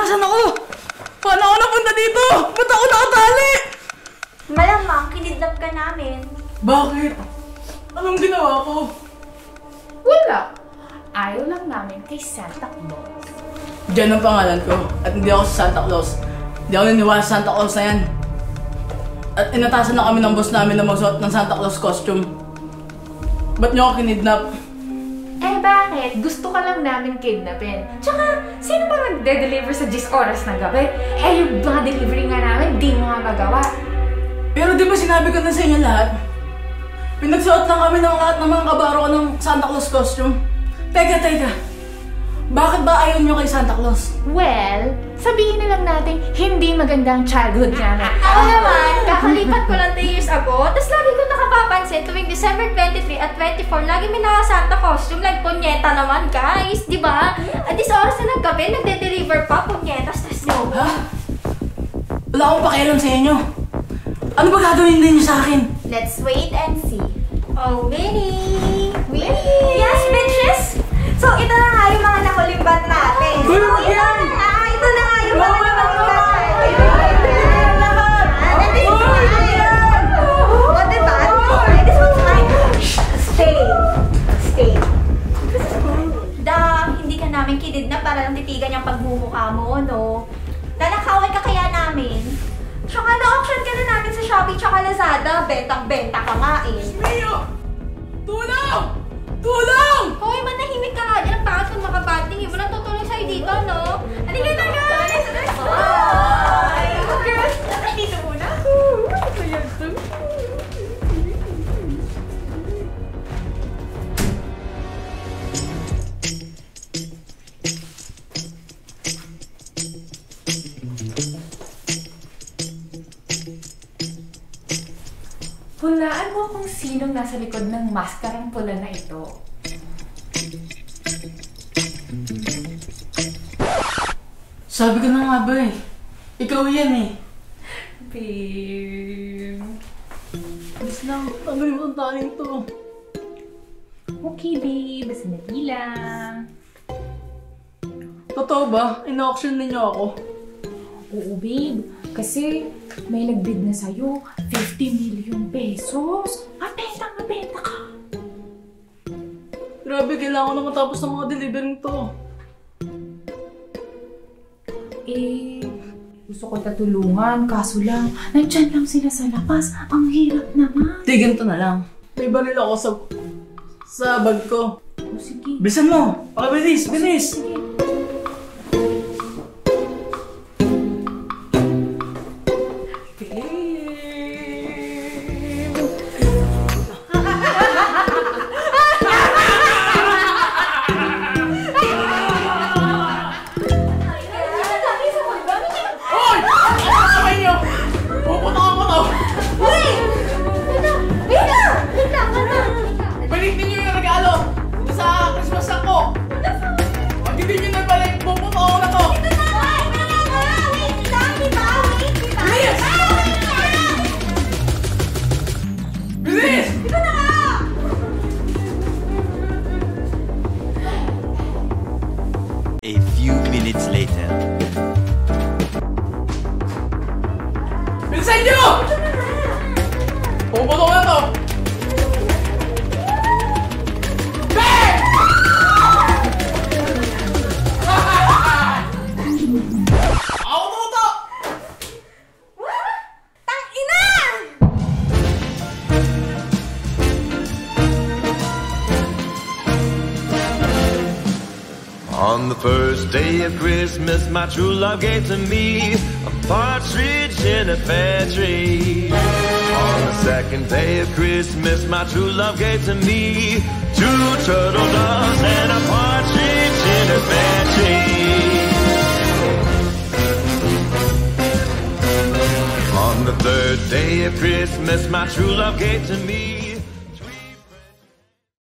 Nasaan ako? Paano ako napunta dito? Ba't ako nakatali? Malamang, kinidnap ka namin. Bakit? Anong ginawa ko? Wala. Ayaw lang namin kay Santa Claus. Diyan ang pangalan ko. At hindi ako sa Santa Claus. Hindi ako naniwala sa Santa Claus na yan. At inatasan na kami ng boss namin na magsuot ng Santa Claus costume. Ba't niyo ako kinidnap? Eh bakit? Gusto ka lang namin kidnapin. Tsaka, sino ba nagde-deliver sa 10 oras ng gabi? Eh yung mga delivery nga namin, di mo nga magawa. Pero di ba sinabi ko na sa inyo lahat? Pinagsuot lang kami ng lahat ng mga kabaro ko ng Santa Claus costume. Teka. Bakit ba ayaw niyo kay Santa Claus? Well, sabihin na lang natin, hindi magandang childhood namin. Ako naman, kakalipat ko lang 3 years ago, tapos lagi ko nakapapansin tuwing December 23 at 24, lagi may naka-Santa costume, like punyeta naman guys, di ba? At this oras na ng gabi, nagde-deliver pa punyetas, tas no. Ha? Wala akong pakialam sa inyo. Ano ba gagawin din niyo sa akin? Let's wait and see. Oh, Winnie! Winnie! Yes, bitches! So, ito na nga yung mga nakulimbat natin. Uy, wag yan! Ito na nga yung mga nakulimbat. What diba? This one's mine. Stay. Hindi ka namin kinidnap para lang titigan yung pagmumukha mo, no? Nanakawan ka kaya namin. Tsaka na-auction ka na namin sa Shopee tsaka Lazada. Bentang-benta ka nga eh. Mio! Tulong! Tulong! Hoy, manahimik ka nga. Ilang pangat kung makabanding. Walang tutulong sa'yo dito, no? Halika na, guys! Bye! Girls, dito muna. Hulaan mo kung sinong nasa likod ng maskarang pula na ito. Sabi ko na nga ba eh. Ikaw yan eh. Babe. Please lang, tanggalin mo ang taling to. Okay, babe. Sandali lang. Totoo ba? In-auction ninyo ako? Oo, babe. Kasi may nagbid na sa'yo 50 million pesos. Mabenta ka. Grabe, kailangan ko na matapos ng mga delivering to. Eh, gusto ko tatulungan. Kaso lang, nandyan lang sila sa labas. Ang hirap naman. Di, ganito na lang. May baril ako sa bag ko. O, sige. Bilisan mo! Pakabilis! Bilis! Sige. A few minutes later. Bilisan nyo! Puputok na to! Ben! Ako tuto! Tang-ina! On the first day of Christmas, my true love gave to me a partridge in a pear tree. On the second day of Christmas, my true love gave to me 2 turtle doves and a partridge in a pear tree. On the third day of Christmas, my true love gave to me